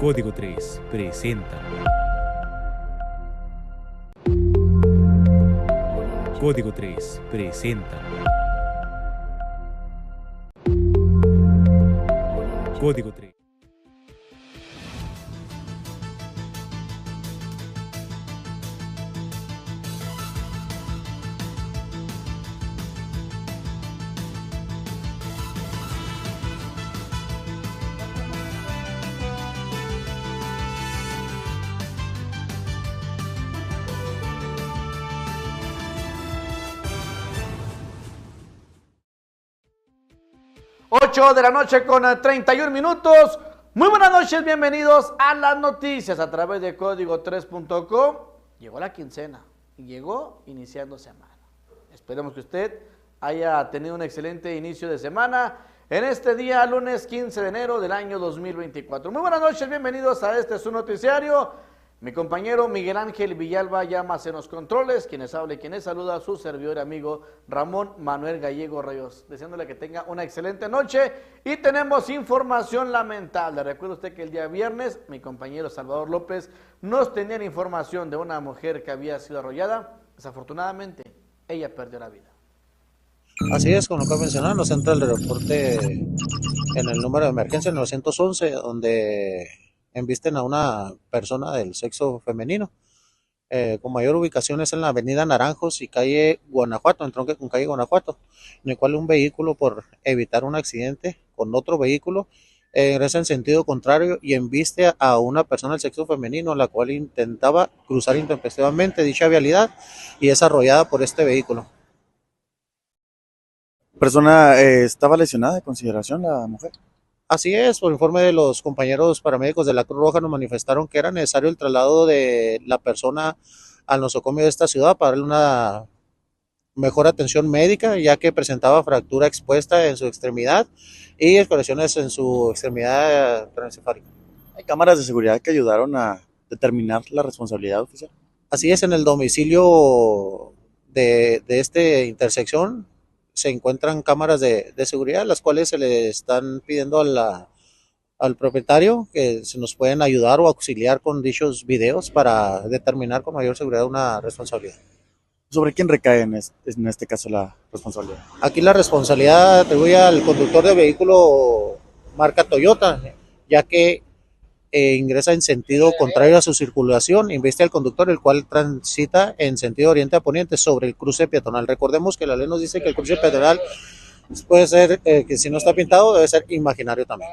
Código 3 presenta. Código 3 presenta. Código 3. Ocho de la noche con 31 minutos. Muy buenas noches, bienvenidos a las noticias a través de código3.com. Llegó la quincena y llegó iniciando semana. Esperemos que usted haya tenido un excelente inicio de semana en este día, lunes 15 de enero del año 2024. Muy buenas noches, bienvenidos a este su noticiario. Mi compañero Miguel Ángel Villalba llamas en los controles, quienes habla y quienes saluda a su servidor y amigo Ramón Manuel Gallego Rayos, deseándole que tenga una excelente noche. Y tenemos información lamentable. Recuerde usted que el día viernes mi compañero Salvador López nos tenía la información de una mujer que había sido arrollada. Desafortunadamente, ella perdió la vida. Así es, como lo acabo de mencionar, nos entra el reporte en el número de emergencia, el 911, donde embisten a una persona del sexo femenino. Con mayor ubicación es en la avenida Naranjos y calle Guanajuato, en tronque con calle Guanajuato, en el cual un vehículo, por evitar un accidente con otro vehículo, ingresa en sentido contrario y embiste a una persona del sexo femenino, la cual intentaba cruzar intempestivamente dicha vialidad y es arrollada por este vehículo. ¿Persona estaba lesionada de consideración la mujer? Así es, por informe de los compañeros paramédicos de la Cruz Roja nos manifestaron que era necesario el traslado de la persona al nosocomio de esta ciudad para darle una mejor atención médica, ya que presentaba fractura expuesta en su extremidad y escoriaciones en su extremidad transcefálica. ¿Hay cámaras de seguridad que ayudaron a determinar la responsabilidad oficial? Así es, en el domicilio de esta intersección se encuentran cámaras de seguridad, las cuales se le están pidiendo al propietario que se nos pueden ayudar o auxiliar con dichos videos para determinar con mayor seguridad una responsabilidad. ¿Sobre quién recae en este caso la responsabilidad? Aquí la responsabilidad atribuye al conductor de vehículo marca Toyota, ya que ingresa en sentido contrario a su circulación, embiste al conductor, el cual transita en sentido oriente a poniente sobre el cruce peatonal. Recordemos que la ley nos dice que el cruce peatonal puede ser, que si no está pintado, debe ser imaginario también.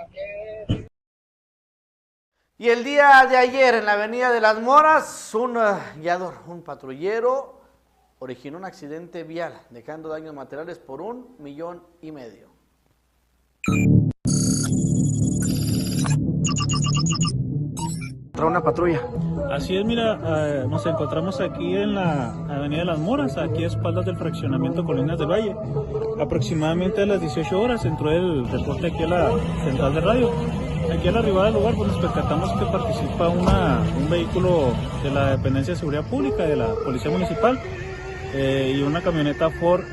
Y el día de ayer en la avenida de las Moras, un patrullero originó un accidente vial, dejando daños materiales por $1,5 millones. Una patrulla. Así es, mira, nos encontramos aquí en la avenida de las Moras, aquí a espaldas del fraccionamiento Colinas del Valle. Aproximadamente a las 18 horas entró el reporte aquí a la central de radio. Aquí a la arribada del lugar, pues nos percatamos que participa un vehículo de la Dependencia de Seguridad Pública, de la Policía Municipal, y una camioneta Ford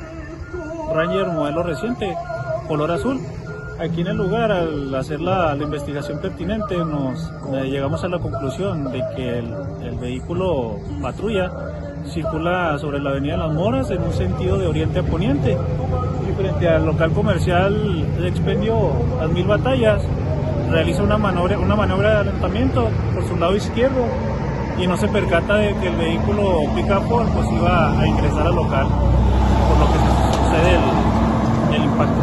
Ranger modelo reciente, color azul. Aquí en el lugar, al hacer la investigación pertinente, llegamos a la conclusión de que el vehículo patrulla circula sobre la avenida de las Moras en un sentido de oriente a poniente, y frente al local comercial de expendio Las Mil Batallas realiza una maniobra de adelantamiento por su lado izquierdo y no se percata de que el vehículo pick-up pues iba a ingresar al local, por lo que sucede el impacto.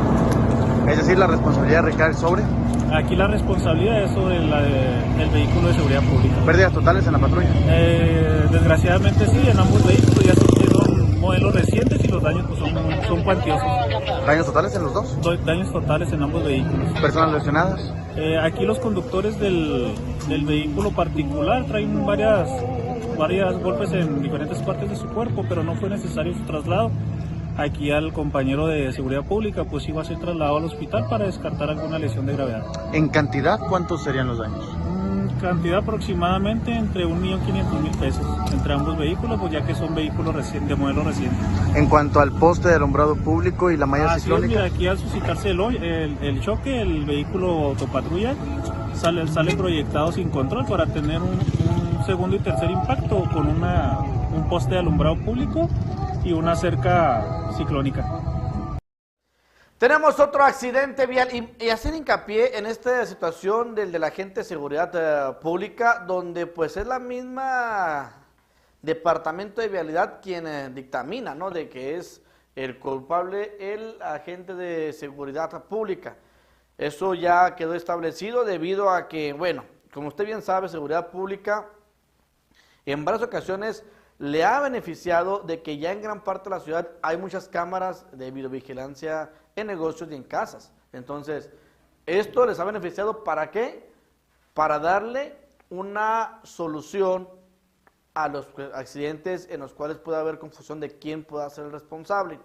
Es decir, la responsabilidad recae sobre... Aquí la responsabilidad es sobre el vehículo de seguridad pública. ¿Pérdidas totales en la patrulla? Desgraciadamente sí, en ambos vehículos ya son modelos recientes y los daños pues, son cuantiosos. ¿Daños totales en los dos? Daños totales en ambos vehículos. ¿Personas lesionadas? Aquí los conductores del vehículo particular traen varias golpes en diferentes partes de su cuerpo, pero no fue necesario su traslado. Aquí al compañero de seguridad pública pues iba a ser trasladado al hospital para descartar alguna lesión de gravedad. ¿En cantidad cuántos serían los daños? Cantidad aproximadamente entre $1,500,000 entre ambos vehículos, pues ya que son vehículos de modelo reciente. En cuanto al poste de alumbrado público y la malla ciclónica. Mira, aquí al suscitarse el choque, el vehículo autopatrulla sale proyectado sin control para tener un segundo y tercer impacto con un poste de alumbrado público y una cerca ciclónica. Tenemos otro accidente vial y hacer hincapié en esta situación del de la agente de seguridad pública, donde pues es la misma departamento de vialidad quien dictamina, ¿no?, de que es el culpable el agente de seguridad pública. Eso ya quedó establecido debido a que, bueno, como usted bien sabe, seguridad pública en varias ocasiones le ha beneficiado de que ya en gran parte de la ciudad hay muchas cámaras de videovigilancia en negocios y en casas. Entonces, esto les ha beneficiado, ¿para qué? Para darle una solución a los accidentes en los cuales puede haber confusión de quién pueda ser el responsable.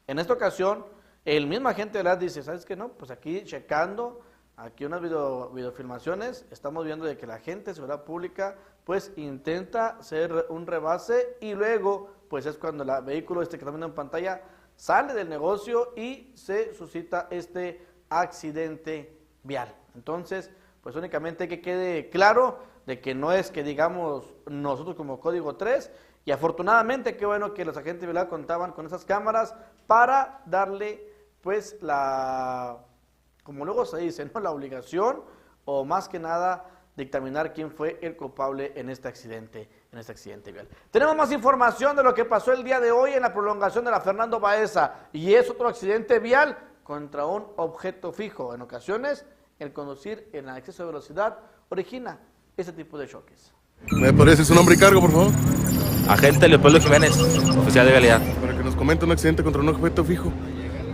En esta ocasión, el mismo agente de la dice, ¿sabes qué? No, pues aquí checando, aquí unas videofilmaciones, estamos viendo de que la gente de seguridad pública pues intenta hacer un rebase y luego pues es cuando el vehículo que estamos viendo en pantalla sale del negocio y se suscita este accidente vial. Entonces, pues únicamente que quede claro de que no es que digamos nosotros como Código 3, y afortunadamente qué bueno que los agentes de vialidad contaban con esas cámaras para darle pues como luego se dice, ¿no?, la obligación o más que nada dictaminar quién fue el culpable en este accidente vial. Tenemos más información de lo que pasó el día de hoy en la prolongación de la Fernando Baeza, y es otro accidente vial contra un objeto fijo. En ocasiones, el conducir en exceso de velocidad origina ese tipo de choques. ¿Me parece su nombre y cargo, por favor? Agente Leopoldo Jiménez, oficial de vialidad. Para que nos comente un accidente contra un objeto fijo.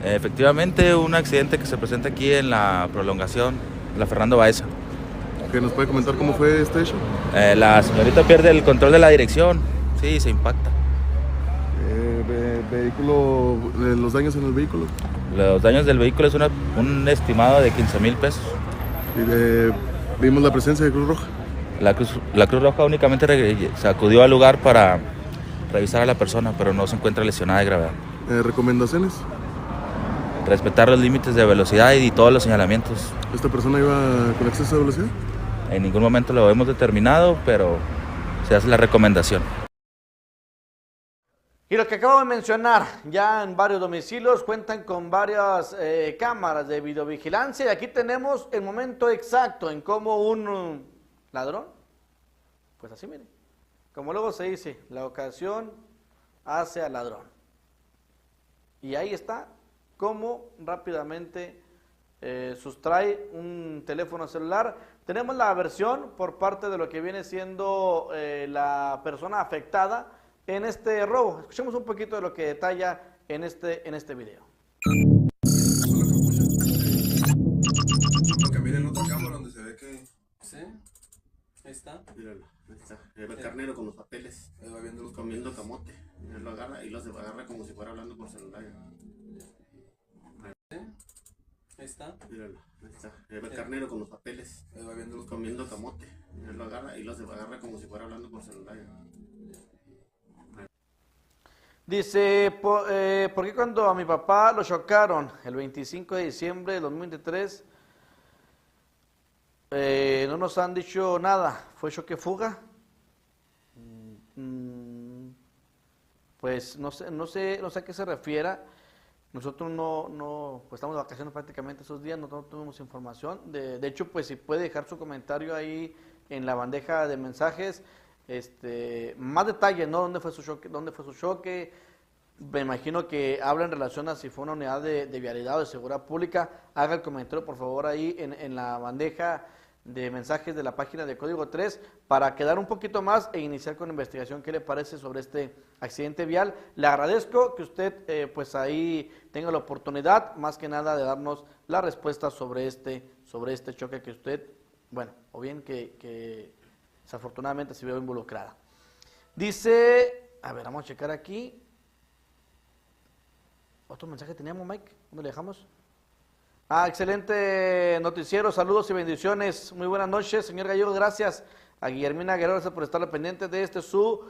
Efectivamente, un accidente que se presenta aquí en la prolongación de la Fernando Baeza. ¿Que nos puede comentar cómo fue este hecho? La señorita pierde el control de la dirección, sí, se impacta. ¿Los daños en el vehículo? Los daños del vehículo es un estimado de 15,000 pesos. Vimos la presencia de Cruz Roja. La Cruz Roja únicamente se acudió al lugar para revisar a la persona, pero no se encuentra lesionada de gravedad. ¿Recomendaciones? Respetar los límites de velocidad y todos los señalamientos. ¿Esta persona iba con exceso de velocidad? En ningún momento lo hemos determinado, pero se hace la recomendación. Y lo que acabo de mencionar, ya en varios domicilios cuentan con varias cámaras de videovigilancia, y aquí tenemos el momento exacto en cómo un ladrón, pues así miren, como luego se dice, la ocasión hace al ladrón. Y ahí está cómo rápidamente sustrae un teléfono celular. Tenemos la versión por parte de lo que viene siendo la persona afectada en este robo. Escuchemos un poquito de lo que detalla en este video. Porque miren otra cámara donde se ve que... Sí, ahí está. Míralo, ahí está. El carnero con los papeles. Ahí va viendo los comiendo camote. Él lo agarra y lo agarra como si fuera hablando por celular. Sí, ahí está. Míralo, ahí está. El carnero con los papeles. Ahí va viendo los comiendo camote. Él lo agarra y lo agarra como si fuera hablando por celular. Dice, ¿por qué cuando a mi papá lo chocaron el 25 de diciembre de 2023 no nos han dicho nada? ¿Fue choque fuga? Pues no sé a qué se refiera. Nosotros pues estamos de vacaciones prácticamente esos días, no tuvimos información. De hecho, pues si puede dejar su comentario ahí en la bandeja de mensajes, más detalles, ¿no? ¿Dónde fue su choque? Me imagino que habla en relación a si fue una unidad de vialidad o de seguridad pública. Haga el comentario, por favor, ahí en la bandeja de mensajes de la página de Código 3 para quedar un poquito más e iniciar con la investigación. ¿Qué le parece sobre este accidente vial? Le agradezco que usted pues ahí tenga la oportunidad, más que nada, de darnos la respuesta sobre este choque que usted, bueno, o bien que desafortunadamente se vio involucrada. Dice, a ver, vamos a checar aquí. ¿Otro mensaje teníamos, Mike? ¿Dónde le dejamos? Excelente noticiero, saludos y bendiciones. Muy buenas noches, señor Gallego, gracias. A Guillermina Guerrero, gracias por estar pendiente de su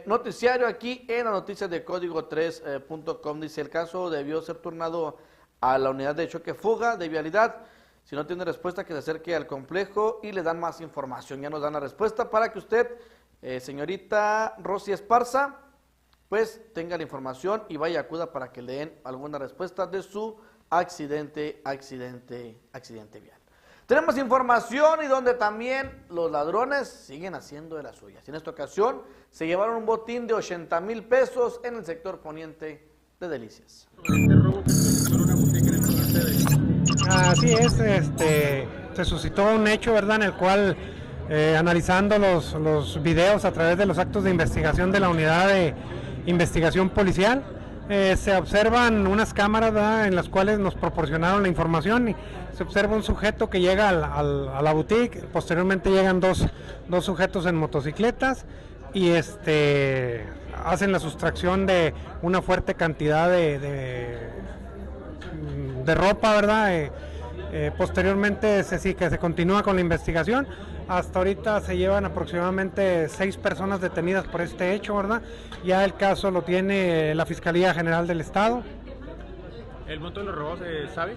noticiario aquí en las noticias de Código3.com. Dice, el caso debió ser turnado a la unidad de choque fuga de vialidad. Si no tiene respuesta, que se acerque al complejo y le dan más información. Ya nos dan la respuesta para que usted, señorita Rosy Esparza, pues tenga la información y vaya, acuda para que le den alguna respuesta de su accidente vial. Tenemos información y donde también los ladrones siguen haciendo de las suyas. En esta ocasión se llevaron un botín de 80,000 pesos en el sector poniente de Delicias. Así es, se suscitó un hecho, ¿verdad?, en el cual, analizando los videos a través de los actos de investigación de la unidad de investigación policial, se observan unas cámaras, ¿verdad?, en las cuales nos proporcionaron la información y se observa un sujeto que llega a la boutique. Posteriormente llegan dos sujetos en motocicletas y hacen la sustracción de una fuerte cantidad de ropa, ¿verdad? Posteriormente se continúa con la investigación. Hasta ahorita se llevan aproximadamente 6 personas detenidas por este hecho, ¿verdad? Ya el caso lo tiene la Fiscalía General del Estado. ¿El monto de los robos se sabe?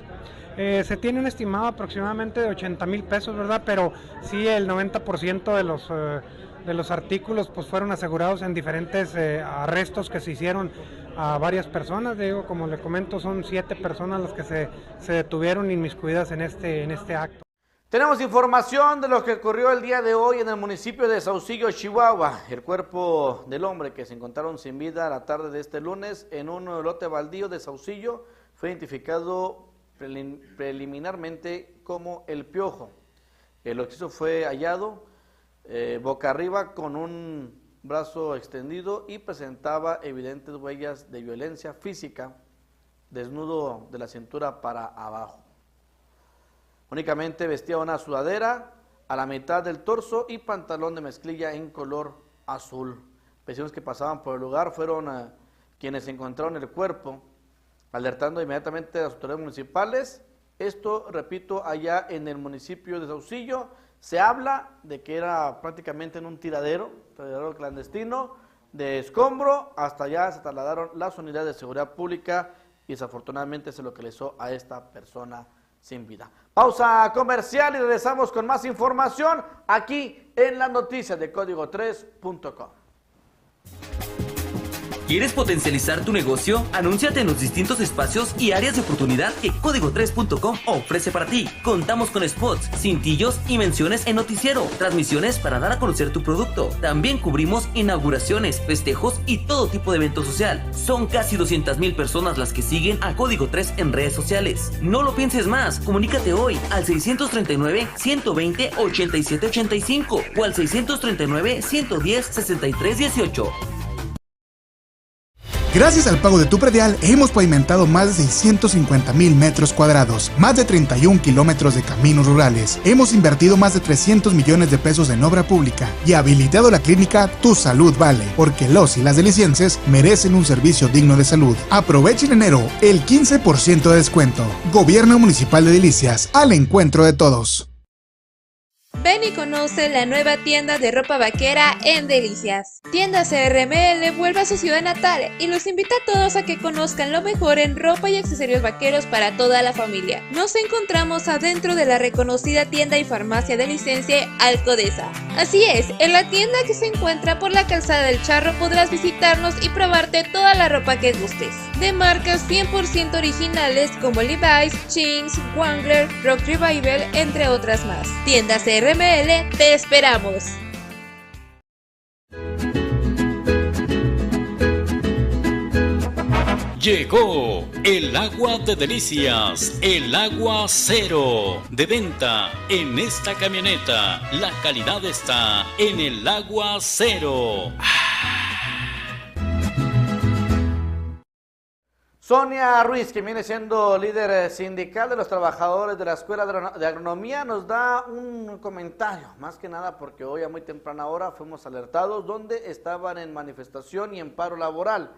Se tiene un estimado aproximadamente de 80,000 pesos, ¿verdad? Pero sí, el 90% de los artículos pues fueron asegurados en diferentes arrestos que se hicieron a varias personas. Digo, como le comento, son 7 personas las que se detuvieron inmiscuidas en este acto. Tenemos información de lo que ocurrió el día de hoy en el municipio de Saucillo, Chihuahua. El cuerpo del hombre que se encontraron sin vida a la tarde de este lunes en un lote baldío de Saucillo fue identificado preliminarmente como El Piojo. El occiso fue hallado boca arriba con un brazo extendido y presentaba evidentes huellas de violencia física, desnudo de la cintura para abajo. Únicamente vestía una sudadera a la mitad del torso y pantalón de mezclilla en color azul. Vecinos que pasaban por el lugar fueron quienes encontraron el cuerpo, alertando inmediatamente a las autoridades municipales. Esto, repito, allá en el municipio de Saucillo. Se habla de que era prácticamente en un tiradero clandestino de escombro. Hasta allá se trasladaron las unidades de seguridad pública y desafortunadamente se localizó a esta persona sin vida. Pausa comercial y regresamos con más información aquí en las noticias de código3.com. ¿Quieres potencializar tu negocio? Anúnciate en los distintos espacios y áreas de oportunidad que Código3.com ofrece para ti. Contamos con spots, cintillos y menciones en noticiero, transmisiones para dar a conocer tu producto. También cubrimos inauguraciones, festejos y todo tipo de evento social. Son casi 200,000 personas las que siguen a Código 3 en redes sociales. No lo pienses más, comunícate hoy al 639-120-8785 o al 639-110-6318. Gracias al pago de tu predial, hemos pavimentado más de 650,000 metros cuadrados, más de 31 kilómetros de caminos rurales. Hemos invertido más de 300 millones de pesos en obra pública y habilitado la clínica Tu Salud Vale, porque los y las delicienses merecen un servicio digno de salud. Aprovecha en enero el 15% de descuento. Gobierno Municipal de Delicias, al encuentro de todos. Ven y conoce la nueva tienda de ropa vaquera en Delicias. Tienda CRML vuelve a su ciudad natal y los invita a todos a que conozcan lo mejor en ropa y accesorios vaqueros para toda la familia. Nos encontramos adentro de la reconocida tienda y farmacia de licencia Alcodesa. Así es, en la tienda que se encuentra por la calzada del Charro podrás visitarnos y probarte toda la ropa que gustes. De marcas 100% originales como Levi's, Chinks, Wrangler, Rock Revival, entre otras más. Tienda CRML, te esperamos. Llegó el agua de Delicias, el agua cero, de venta en esta camioneta. La calidad está en el agua cero. Sonia Ruiz, que viene siendo líder sindical de los trabajadores de la Escuela de Agronomía, nos da un comentario, más que nada porque hoy a muy temprana hora fuimos alertados donde estaban en manifestación y en paro laboral,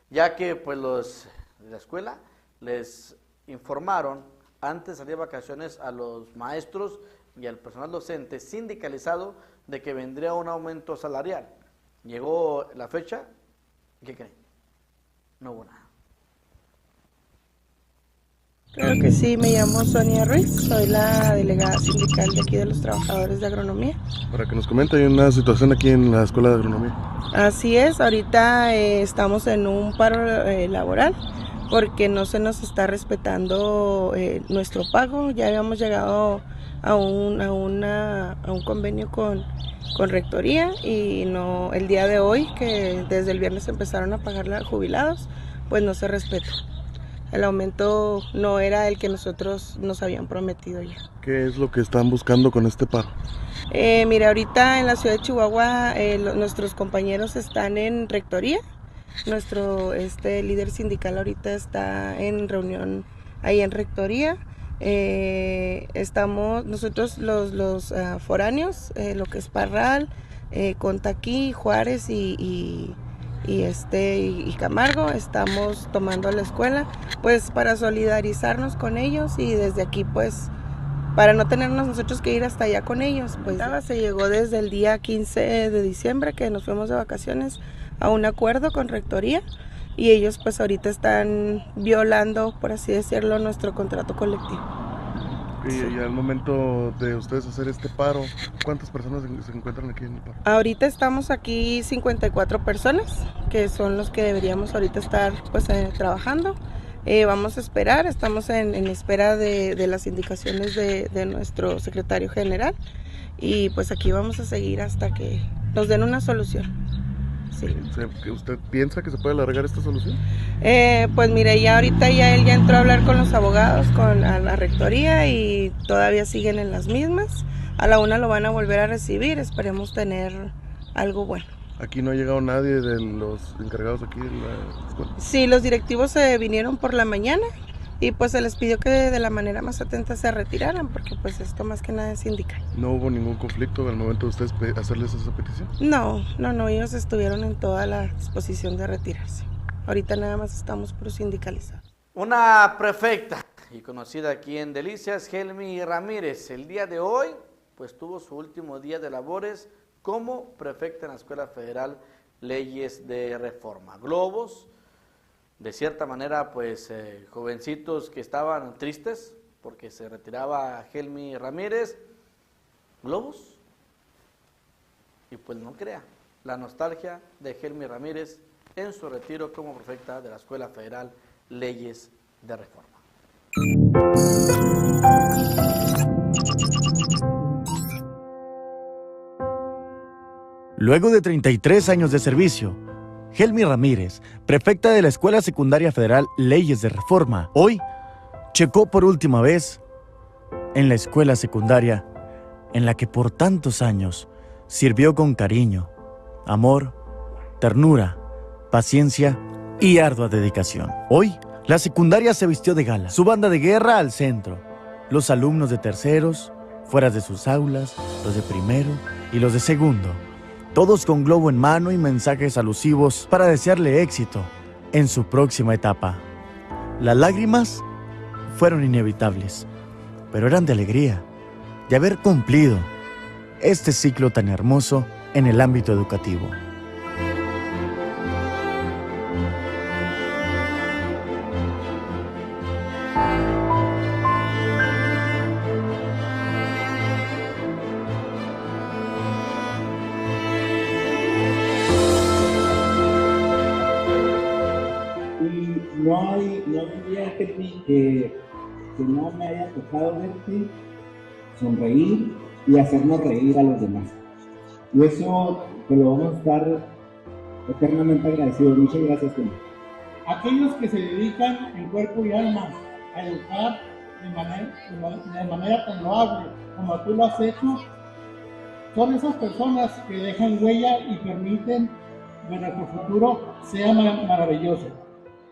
ya que pues los de la escuela les informaron antes de salir de vacaciones a los maestros y al personal docente sindicalizado de que vendría un aumento salarial. Llegó la fecha, ¿qué creen? No hubo nada. Claro que sí, me llamo Sonia Ruiz, soy la delegada sindical de aquí de los trabajadores de agronomía. Para que nos comente, hay una situación aquí en la Escuela de Agronomía. Así es, ahorita estamos en un paro laboral porque no se nos está respetando nuestro pago. Ya habíamos llegado a un convenio con Rectoría y no, el día de hoy, que desde el viernes empezaron a pagar los jubilados, pues no se respetó. El aumento no era el que nosotros nos habían prometido ya. ¿Qué es lo que están buscando con este paro? Mira, ahorita en la ciudad de Chihuahua nuestros compañeros están en Rectoría. Nuestro líder sindical ahorita está en reunión ahí en Rectoría. Estamos nosotros los foráneos, lo que es Parral, Contaquí, Juárez y Camargo, estamos tomando la escuela pues para solidarizarnos con ellos y desde aquí pues para no tenernos nosotros que ir hasta allá con ellos. Pues se llegó desde el día 15 de diciembre que nos fuimos de vacaciones a un acuerdo con Rectoría y ellos pues ahorita están violando, por así decirlo, nuestro contrato colectivo. Y al momento de ustedes hacer este paro, ¿cuántas personas se encuentran aquí en el paro? Ahorita estamos aquí 54 personas, que son los que deberíamos ahorita estar pues trabajando. Vamos a esperar, estamos en espera de las indicaciones de nuestro secretario general y pues aquí vamos a seguir hasta que nos den una solución. Sí. ¿Usted piensa que se puede alargar esta solución? Pues mire, ya ahorita él ya entró a hablar con los abogados, a la Rectoría y todavía siguen en las mismas. A la una lo van a volver a recibir, esperemos tener algo bueno. ¿Aquí no ha llegado nadie de los encargados aquí en la escuela? Sí, los directivos se vinieron por la mañana y pues se les pidió que de la manera más atenta se retiraran porque pues esto más que nada es sindical. ¿No hubo ningún conflicto al momento de ustedes hacerles esa petición? No, ellos estuvieron en toda la disposición de retirarse. Ahorita nada más estamos por sindicalizados. Una prefecta y conocida aquí en Delicias, Helmi Ramírez, el día de hoy pues tuvo su último día de labores como prefecta en la Escuela Federal Leyes de Reforma. Globos, de cierta manera, pues jovencitos que estaban tristes porque se retiraba Helmi Ramírez, globos, y pues no crea, la nostalgia de Helmi Ramírez en su retiro como prefecta de la Escuela Federal Leyes de Reforma. Luego de 33 años de servicio, Helmi Ramírez, prefecta de la Escuela Secundaria Federal Leyes de Reforma, hoy checó por última vez en la escuela secundaria en la que por tantos años sirvió con cariño, amor, ternura, paciencia y ardua dedicación. Hoy, la secundaria se vistió de gala, su banda de guerra al centro, los alumnos de terceros, fuera de sus aulas, los de primero y los de segundo, todos con globo en mano y mensajes alusivos para desearle éxito en su próxima etapa. Las lágrimas fueron inevitables, pero eran de alegría de haber cumplido este ciclo tan hermoso en el ámbito educativo. No hay día que no me haya tocado verte sonreír y hacernos reír a los demás. Y eso te lo vamos a estar eternamente agradecidos. Muchas gracias, Tom. Aquellos que se dedican en cuerpo y alma a educar de manera tan loable como tú lo has hecho, son esas personas que dejan huella y permiten que nuestro futuro sea maravilloso.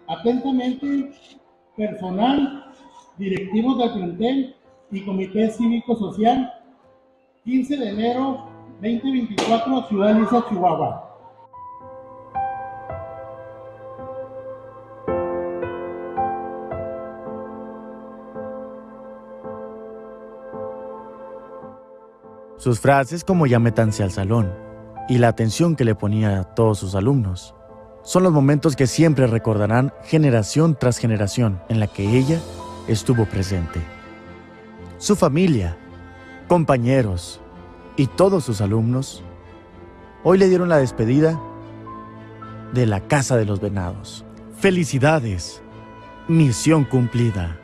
Atentamente, personal, directivos del plantel y comité cívico-social, 15 de enero 2024, Ciudad Lisa, Chihuahua. Sus frases como "ya métanse al salón" y la atención que le ponía a todos sus alumnos son los momentos que siempre recordarán generación tras generación, en la que ella estuvo presente. Su familia, compañeros y todos sus alumnos hoy le dieron la despedida de la Casa de los Venados. ¡Felicidades! Misión cumplida.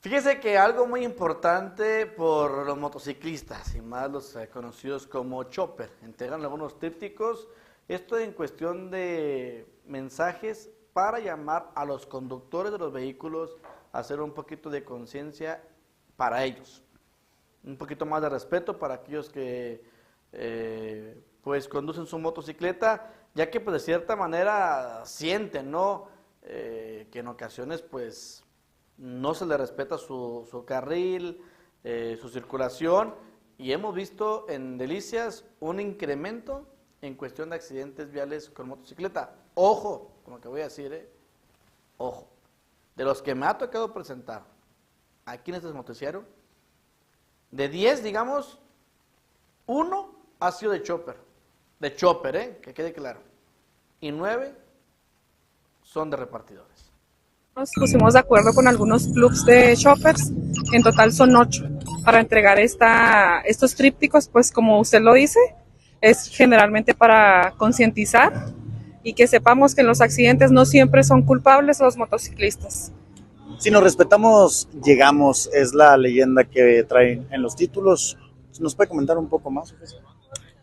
Fíjese que algo muy importante por los motociclistas y más los conocidos como chopper, entregan algunos trípticos, esto en cuestión de mensajes para llamar a los conductores de los vehículos a hacer un poquito de conciencia para ellos, un poquito más de respeto para aquellos que pues conducen su motocicleta, ya que pues de cierta manera sienten, ¿no? Que en ocasiones pues no se le respeta su carril, su circulación, y hemos visto en Delicias un incremento en cuestión de accidentes viales con motocicleta. Ojo con lo que voy a decir, ojo, de los que me ha tocado presentar aquí en este noticiario, de 10, digamos, 1 ha sido de chopper, que quede claro, y 9 son de repartidores. Nos pusimos de acuerdo con algunos clubs de shoppers, en total son 8, para entregar estos trípticos, pues como usted lo dice, es generalmente para concientizar y que sepamos que en los accidentes no siempre son culpables los motociclistas. Si nos respetamos, llegamos, es la leyenda que traen en los títulos. ¿Nos puede comentar un poco más?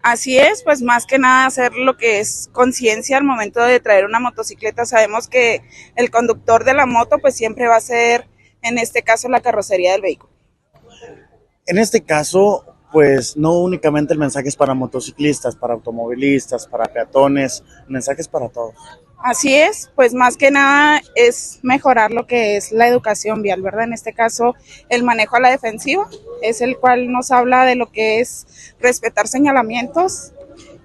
Así es, pues más que nada hacer lo que es conciencia al momento de traer una motocicleta. Sabemos que el conductor de la moto pues siempre va a ser, en este caso, la carrocería del vehículo. En este caso, pues no únicamente el mensaje es para motociclistas, para automovilistas, para peatones, el mensaje es para todos. Así es, pues más que nada es mejorar lo que es la educación vial, ¿verdad? En este caso, el manejo a la defensiva es el cual nos habla de lo que es respetar señalamientos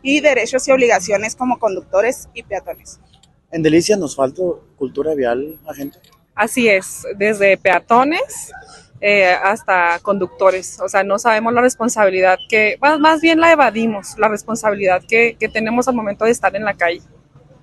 y derechos y obligaciones como conductores y peatones. En Delicias nos falta cultura vial, agente. Así es, desde peatones hasta conductores, o sea, no sabemos la responsabilidad que, más bien la evadimos, la responsabilidad que tenemos al momento de estar en la calle,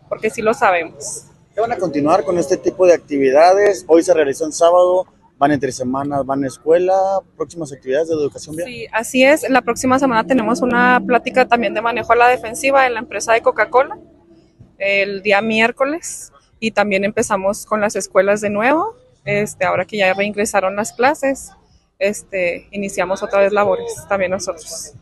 porque sí lo sabemos. ¿Qué van a continuar con este tipo de actividades? Hoy se realizó en sábado, van entre semanas, van a escuela, próximas actividades de educación vial. Sí, así es, la próxima semana tenemos una plática también de manejo a la defensiva en la empresa de Coca-Cola, el día miércoles, y también empezamos con las escuelas de nuevo. Ahora que ya reingresaron las clases, iniciamos otra vez labores, también nosotros.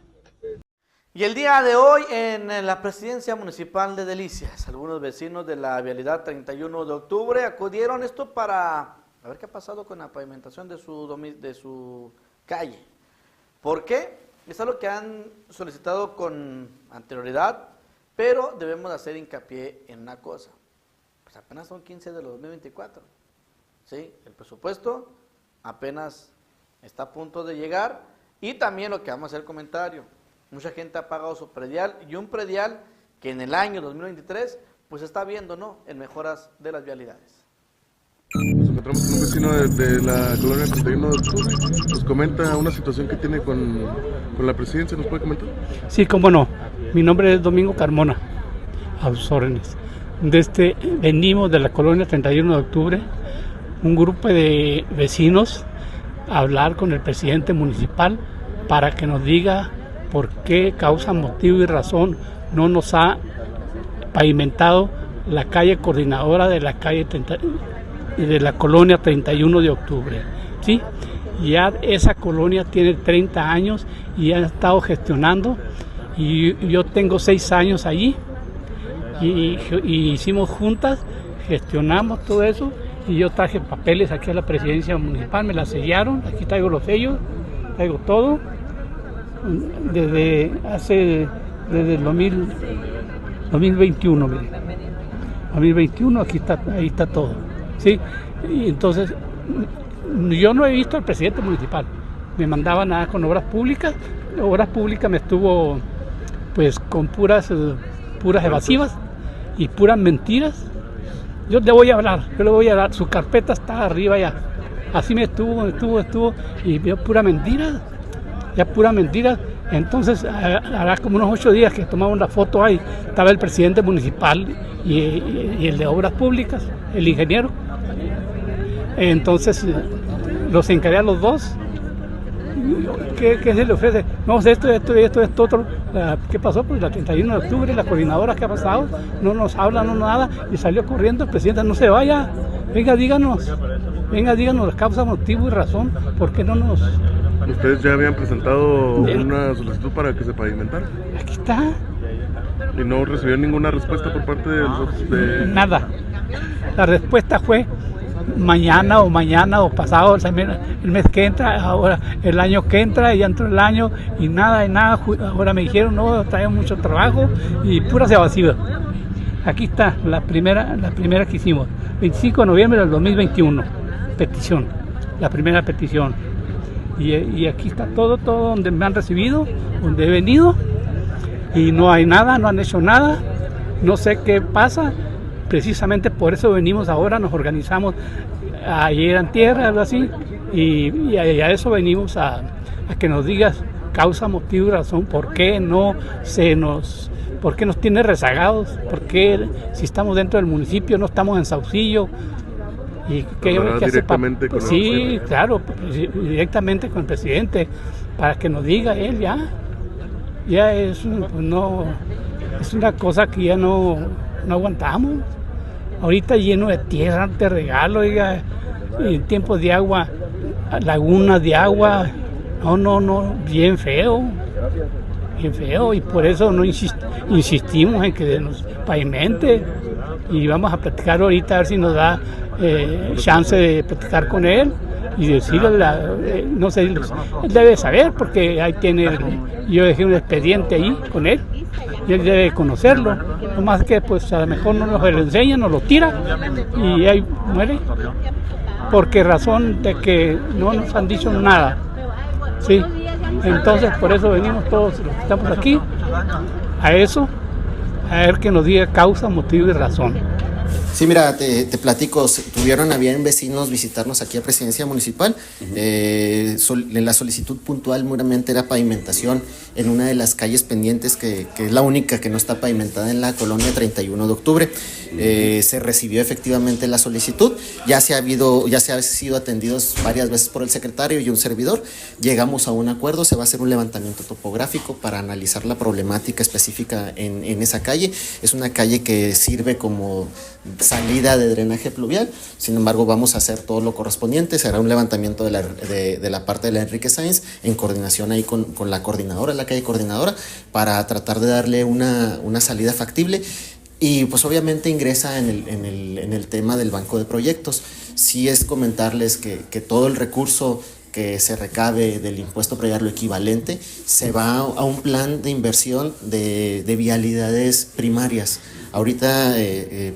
Y el día de hoy en la presidencia municipal de Delicias, algunos vecinos de la vialidad 31 de octubre acudieron esto para ver qué ha pasado con la pavimentación de su calle. ¿Por qué? Es algo que han solicitado con anterioridad, pero debemos hacer hincapié en una cosa. Pues apenas son 15 de los 2024. ¿Sí? El presupuesto apenas está a punto de llegar y también lo que vamos a hacer comentario. Mucha gente ha pagado su predial y un predial que en el año 2023 pues está viendo, ¿no?, en mejoras de las vialidades. Nos encontramos con un vecino de la colonia 31 de octubre. Nos comenta una situación que tiene con la presidencia. ¿Nos puede comentar? Sí, cómo no. Mi nombre es Domingo Carmona, a sus órdenes. Venimos de la colonia 31 de octubre, un grupo de vecinos, a hablar con el presidente municipal para que nos diga por qué causa, motivo y razón no nos ha pavimentado la calle coordinadora de la calle de la colonia 31 de octubre. ¿Sí? Ya esa colonia tiene 30 años y ha estado gestionando, y yo tengo 6 años allí y hicimos juntas, gestionamos todo eso, y yo traje papeles aquí a la presidencia municipal, me la sellaron, aquí traigo los sellos, traigo todo, desde el 2021, mire. 2021, ahí está todo, ¿sí? Y entonces, yo no he visto al presidente municipal, me mandaba nada con obras públicas me estuvo pues con puras evasivas y puras mentiras. Yo le voy a hablar, su carpeta está arriba ya. Así me estuvo, y vio pura mentira, Entonces, hará como unos 8 días que tomamos una foto ahí, estaba el presidente municipal y el de Obras Públicas, el ingeniero. Entonces, los encaré a los dos. ¿Qué se le ofrece? No, esto, otro. ¿Qué pasó? Pues la 31 de octubre, la coordinadora, ¿qué ha pasado? No nos habla, no nada, y salió corriendo el presidente, no se vaya, venga, díganos la causa, motivo y razón, ¿por qué no nos...? ¿Ustedes ya habían presentado una solicitud para que se pavimentara? Aquí está. ¿Y no recibieron ninguna respuesta por parte de...? Nada. La respuesta fue mañana o pasado el mes que entra, ahora el año que entra, y ya entró el año y nada, ahora me dijeron no, traemos mucho trabajo y pura se vacía. Aquí está la primera que hicimos, 25 de noviembre del 2021, petición, la primera petición, y aquí está todo donde me han recibido, donde he venido, y no hay nada, no han hecho nada, no sé qué pasa. Precisamente por eso venimos ahora, nos organizamos ayer en tierra, algo así, y a eso venimos a que nos digas causa, motivo y razón, por qué nos tiene rezagados, por qué si estamos dentro del municipio no estamos en Saucillo. Y qué directamente con el presidente. Sí, claro, directamente con el presidente, para que nos diga él ya es una cosa que ya no aguantamos. Ahorita lleno de tierra, de regalo, oiga, en tiempos de agua, lagunas de agua, no, bien feo, y por eso no insistimos en que nos pavimente, y vamos a platicar ahorita a ver si nos da chance de platicar con él y decirle, no sé, él debe saber porque ahí yo dejé un expediente ahí con él y él debe conocerlo, nomás que pues a lo mejor no nos lo enseña, nos lo tira y ahí muere, porque razón de que no nos han dicho nada, sí, entonces por eso venimos todos los que estamos aquí a eso, a ver que nos diga causa, motivo y razón. Sí, mira, te platico, tuvieron a bien vecinos visitarnos aquí a Presidencia Municipal. La solicitud puntual meramente era pavimentación en una de las calles pendientes, que es la única que no está pavimentada en la colonia 31 de octubre. Se recibió efectivamente la solicitud, ya se ha sido atendidos varias veces por el secretario y un servidor. Llegamos a un acuerdo, se va a hacer un levantamiento topográfico para analizar la problemática específica en esa calle. Es una calle que sirve como salida de drenaje pluvial, sin embargo vamos a hacer todo lo correspondiente, será un levantamiento de la parte de la Enrique Sáenz en coordinación ahí con la coordinadora, la calle coordinadora, para tratar de darle una salida factible. Y pues obviamente ingresa en el tema del banco de proyectos. Sí es comentarles que todo el recurso que se recabe del impuesto predial, lo equivalente, se va a un plan de inversión de vialidades primarias. Ahorita,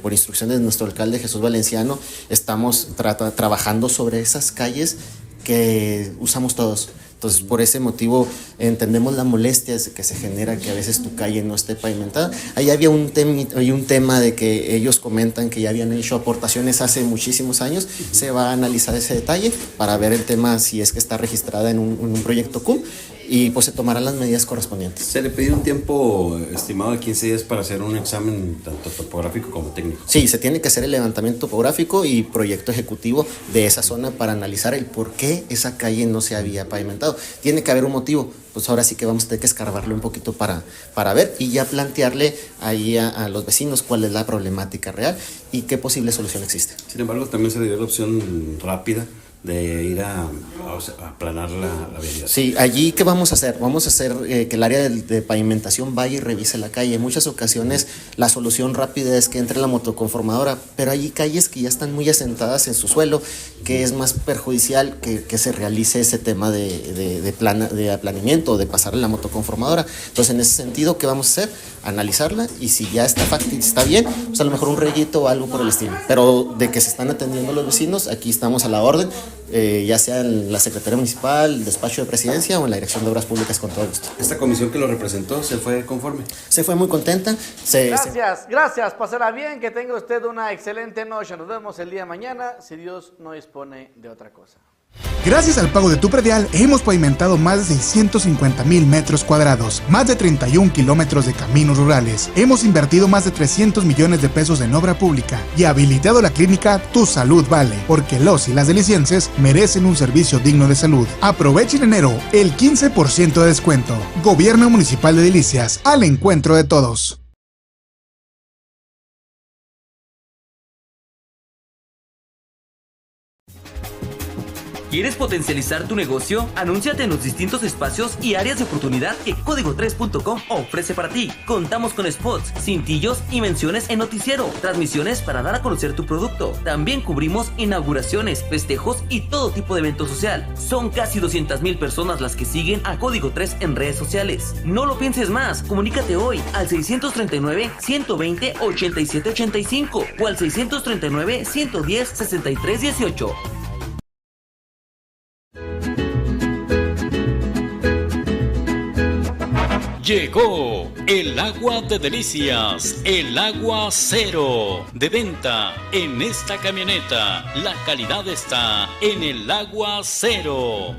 por instrucciones de nuestro alcalde Jesús Valenciano, estamos trabajando sobre esas calles que usamos todos. Entonces, por ese motivo, entendemos la molestia que se genera que a veces tu calle no esté pavimentada. Ahí había un tema de que ellos comentan que ya habían hecho aportaciones hace muchísimos años. Se va a analizar ese detalle para ver el tema si es que está registrada en un proyecto CUM, y pues se tomarán las medidas correspondientes. ¿Se le pidió un tiempo estimado de 15 días para hacer un examen tanto topográfico como técnico? Sí, se tiene que hacer el levantamiento topográfico y proyecto ejecutivo de esa zona para analizar el por qué esa calle no se había pavimentado. Tiene que haber un motivo, pues ahora sí que vamos a tener que escarbarle un poquito para ver y ya plantearle ahí a los vecinos cuál es la problemática real y qué posible solución existe. Sin embargo, también se le dio la opción rápida de ir a aplanar la vialidad. Sí, allí ¿qué vamos a hacer? Vamos a hacer que el área de pavimentación vaya y revise la calle. En muchas ocasiones la solución rápida es que entre la motoconformadora, pero hay calles que ya están muy asentadas en su suelo, que es más perjudicial que se realice ese tema de aplanamiento, de pasarle la motoconformadora. Entonces, en ese sentido, ¿qué vamos a hacer? Analizarla, y si ya está bien, pues a lo mejor un rellito o algo por el estilo. Pero de que se están atendiendo los vecinos, aquí estamos a la orden. Ya sea en la Secretaría Municipal, el Despacho de Presidencia o en la Dirección de Obras Públicas, con todo gusto. ¿Esta comisión que lo representó se fue conforme? Se fue muy contenta. Gracias, pasará bien, que tenga usted una excelente noche. Nos vemos el día de mañana, si Dios no dispone de otra cosa. Gracias al pago de tu predial, hemos pavimentado más de 650,000 metros cuadrados, más de 31 kilómetros de caminos rurales. Hemos invertido más de 300 millones de pesos en obra pública y habilitado la clínica Tu Salud Vale, porque los y las delicienses merecen un servicio digno de salud. Aprovecha en enero el 15% de descuento. Gobierno Municipal de Delicias, al encuentro de todos. ¿Quieres potencializar tu negocio? Anúnciate en los distintos espacios y áreas de oportunidad que Código3.com ofrece para ti. Contamos con spots, cintillos y menciones en noticiero, transmisiones para dar a conocer tu producto. También cubrimos inauguraciones, festejos y todo tipo de evento social. Son casi 200,000 personas las que siguen a Código 3 en redes sociales. No lo pienses más, comunícate hoy al 639-120-8785 o al 639-110-6318. Llegó el agua de delicias, el agua cero, de venta en esta camioneta. La calidad está en el agua cero.